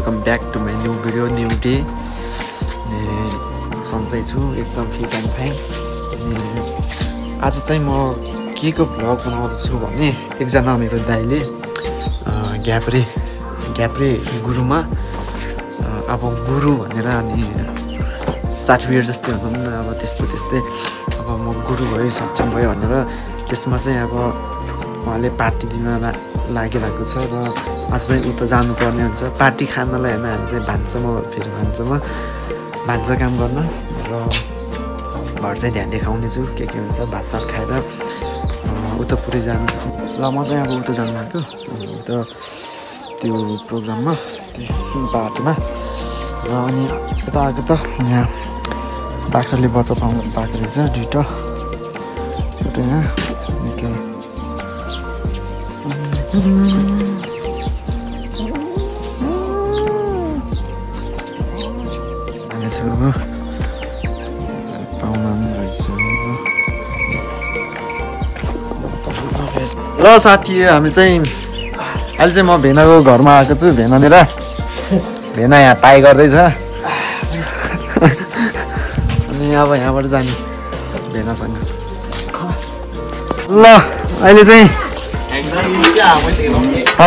Welcome back to my new video new day. सन्चै छु एकदम फिट एन्ड फाइन। आज चाहिँ म के को भ्लग बनाउँदैछु भने एकजना मेरो दाइले घ्याप्रे गुरुमा अब गुरु भनेर अनि सर्टिफिकेट जस्तै भनौँ न अब त्यस्तै अब म गुरु भयो सक्षम भयो भनेर त्यसमा चाहिँ अब उहाँले पार्टी दिन लागिरहेको छ र आज चाहिँ उता जानुपर्ने हुन्छ पार्टी खानलाई होइन। हामी चाहिँ भान्सामा काम गर्न र घर चाहिँ ध्यान देखाउने छु के हुन्छ भातसात खाएर उता पुरै जानु छ। ल म चाहिँ अब उता जानु भएको उता त्यो प्रोग्राममा त्यो बाटोमा र अनि यता आएको त यहाँ बाख्राले बच्चा पाउनु पाएको रहेछ दुईवटा छोटो यहाँ र साथी हामी चाहिँ अहिले चाहिँ म भेनाको घरमा आएको छु। भेनानिर भेना यहाँ टाई गर्दैछ अनि अब यहाँबाट जाने भेनासँग। ल अहिले चाहिँ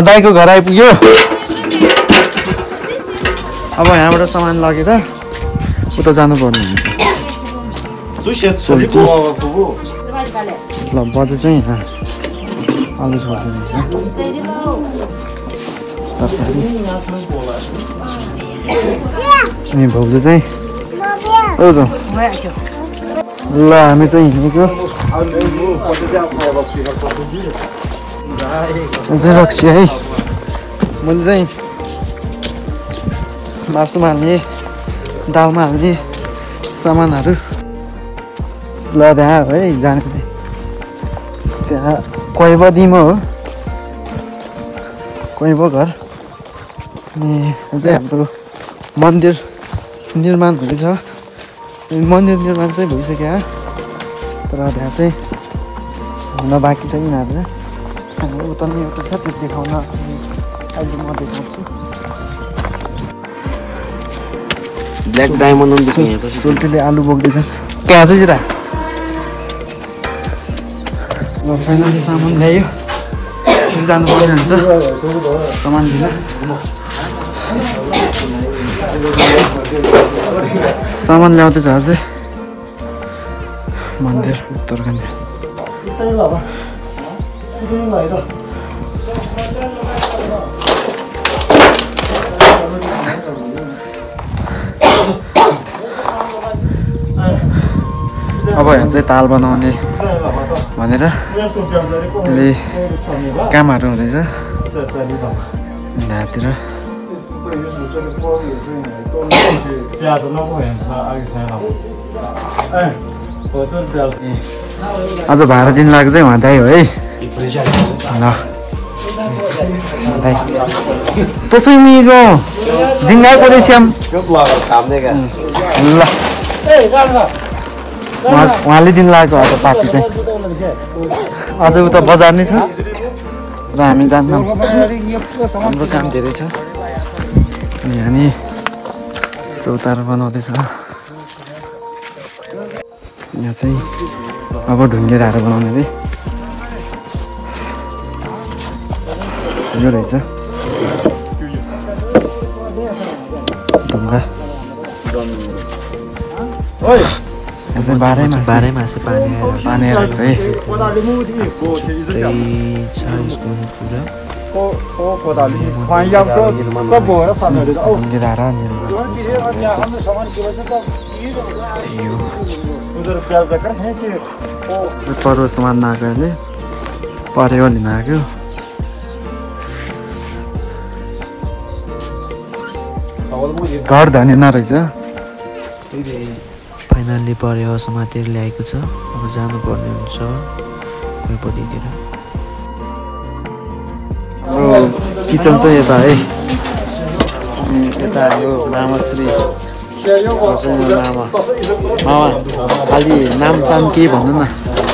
दाइको घर आइपुग्यो। अब यहाँबाट सामान लगेर उता जानुपर्ने हुन्छ। ल बजे चाहिँ आलु छोड्दैछ अनि भाउजू चाहिँ ल हामी चाहिँ हिँडेको रक्सी है। मैले चाहिँ मासुमा हाल्ने दालमा हाल्ने सामानहरू ल त्यहाँ है जाने त्यहाँ कोइबदीमा हो कोइबो घर। अनि चाहिँ हाम्रो मन्दिर निर्माण हुँदैछ। मन्दिर निर्माण चाहिँ भइसक्यो तर त्यहाँ चाहिँ हुन बाँकी छ यिनीहरू अनि उता पनि एउटा छ त्यो देखाउन अहिले म देखाउँछु। ब्ल्याक डायमन्ड सोल्टीले आलु बोक्दैछ कहाँ चाहिँ जिरा। ल फाइनली सामान ल्यायो जानुपर्ने हुन्छ सामान लिन। सामान ल्याउँदैछ अझै मन्दिर उत्तरकान्दी। अब यहाँ चाहिँ ताल बनाउने भनेर अहिले कामहरू हुँदैछ यहाँतिर। आज भाडा दिन लाग्छ चाहिँ उहाँ दाइ हो है। ल तसै मिगो दिङ्गा को श्याम ल उहाँले दिन लागेको आज पार्टी चाहिँ अझ उता बजार नै छ र हामी जान्दैनौँ हाम्रो काम धेरै छ। अनि हामी चौतारो बनाउँदैछ यहाँ चाहिँ अब ढुङ्गे धारो बनाउने अरे यो रहेछ ढुङ्गा। बाह्रै मास पानी आएर चाहिँ पर्व सामान नआएकोले परेको लिन आएको। घर धनी नरहेछ फाइनल्ली परेको समातेर ल्याएको छ। अब जानुपर्ने हुन्छ कोइपदीतिर। किचन चाहिँ यता है यता हाम्रो मामाश्री मामा खालि नाम साम के भन्नु न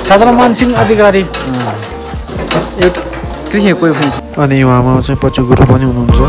छत्रमान सिंह अधिकारी एउटा कृषि कोही पनि। अनि उहाँमा चाहिँ पछि गुरु पनि हुनुहुन्छ।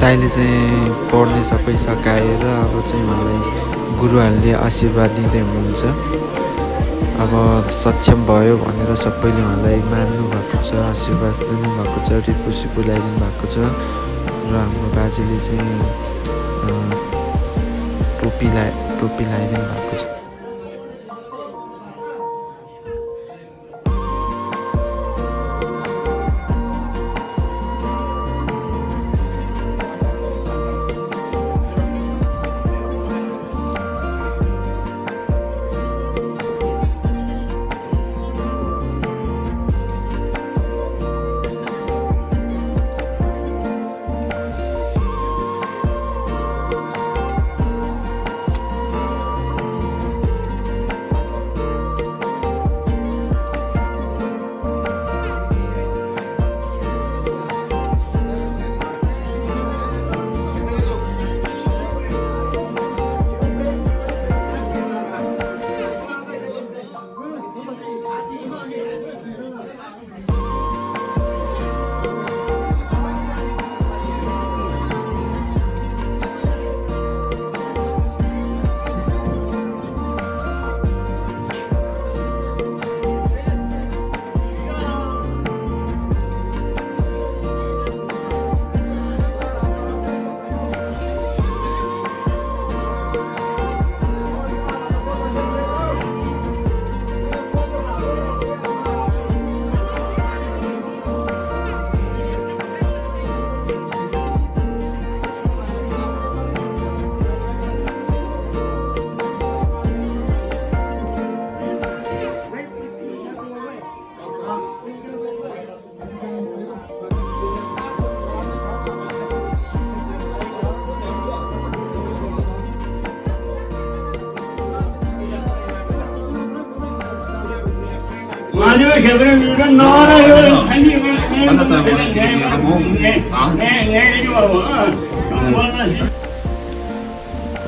दाइले चाहिँ पढ्ने सबै सकाएर अब चाहिँ मलाई गुरुहरूले आशीर्वाद दिँदै हुनुहुन्छ। अब सक्षम भयो भनेर सबैले उहाँलाई मान्नु भएको छ, आशीर्वाद दिनुभएको छ, रिपुसिपु ल्याइदिनु भएको छ। र हाम्रो बाजेले चाहिँ टोपी लगाइदिनु भएको छ।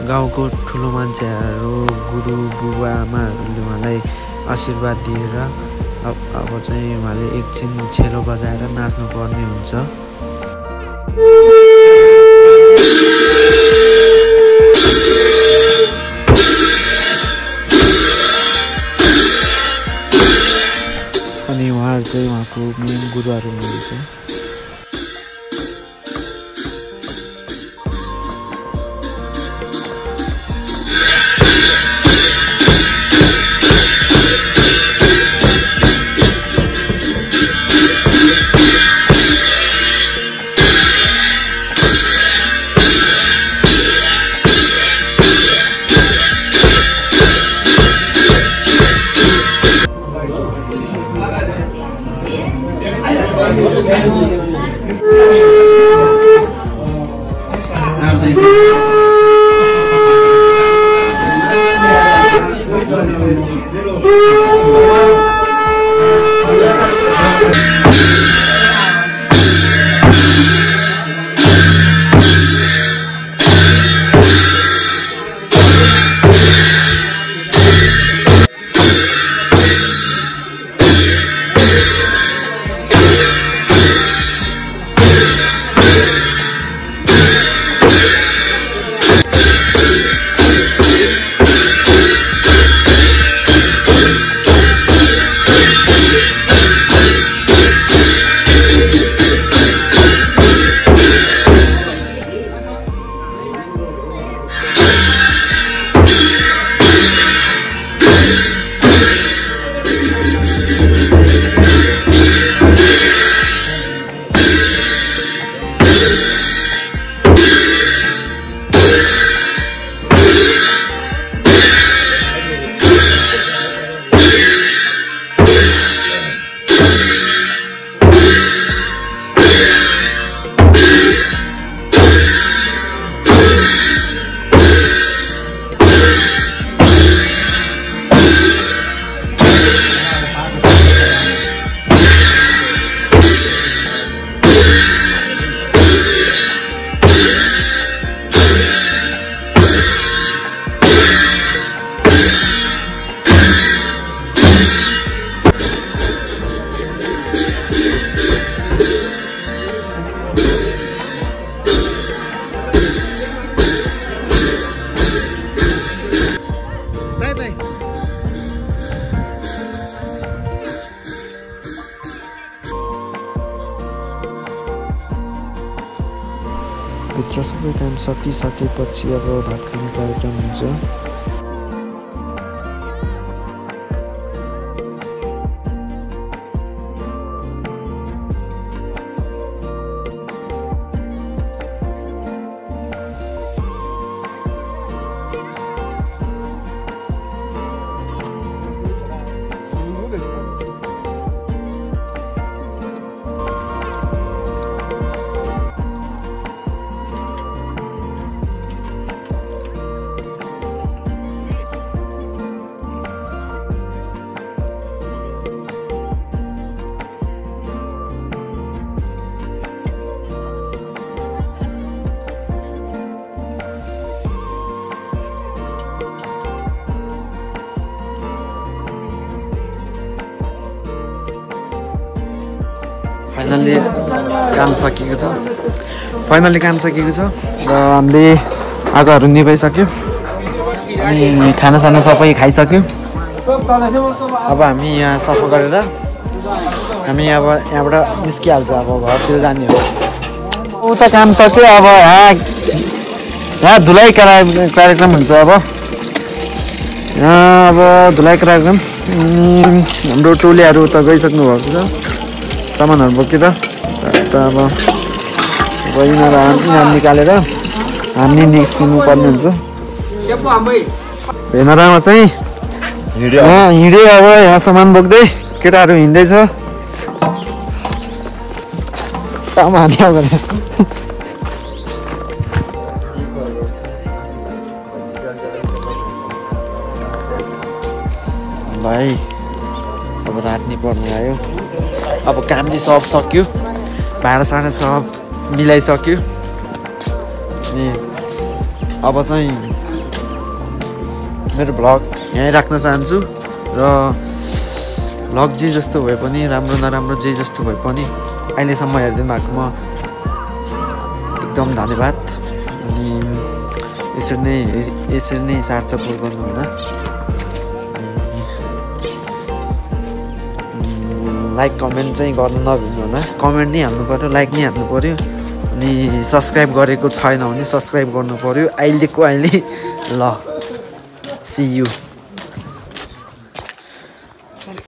गाउँको ठुलो मान्छेहरू गुरु बुबा आमाहरूले उहाँलाई आशीर्वाद दिएर अब चाहिँ उहाँले एकछिन छेलो बजाएर नाच्नु पर्ने हुन्छ। अनि उहाँहरू चाहिँ उहाँको मेन गुरुहरू हुनुहुन्छ। भित्र सबै काम सकिसकेपछि अब भात खाने कार्यक्रम हुन्छ। फाइनल्ली काम सकिएको छ र हामीले आगोहरू निभाइसक्यो अनि खानासाना सबै खाइसक्यो। अब हामी यहाँ सफा गरेर हामी अब यहाँबाट निस्किहाल्छ, अब घरतिर जाने हो। उता काम सक्यो, अब यहाँ धुलाइ कार्यक्रम हुन्छ। अब यहाँ अब धुलाइ कार्यक्रम हाम्रो टोलीहरू उता गइसक्नु भएको छ सामानहरू बोकेर। अब यहाँ निकालेर हामी निस्किनु पर्ने हुन्छ। भेनारामा चाहिँ हिँड्यो, अब यहाँ सामान बोक्दै केटाहरू हिँड्दैछ। काम हान्यो भने भाइ अब रात नि पर्नु आयो। अब काम नि सब सक्यो, भाँडासाँडा सब मिलाइसक्यो। अनि अब चाहिँ मेरो भ्लग यहीँ राख्न चाहन्छु र भ्लग जे जस्तो भए पनि, राम्रो नराम्रो जे जस्तो भए पनि अहिलेसम्म हेरिदिनु भएकोमा एकदम धन्यवाद। अनि यसरी नै साथ सपोर्ट गर्नु होला। लाइक कमेन्ट चाहिँ गर्नु नभुल्नु होला। कमेन्ट नै हाल्नु पऱ्यो, लाइक नै हाल्नु पऱ्यो। अनि सब्सक्राइब गरेको छैन भने सब्सक्राइब गर्नु पऱ्यो अहिलेको अहिले। ल सी यू।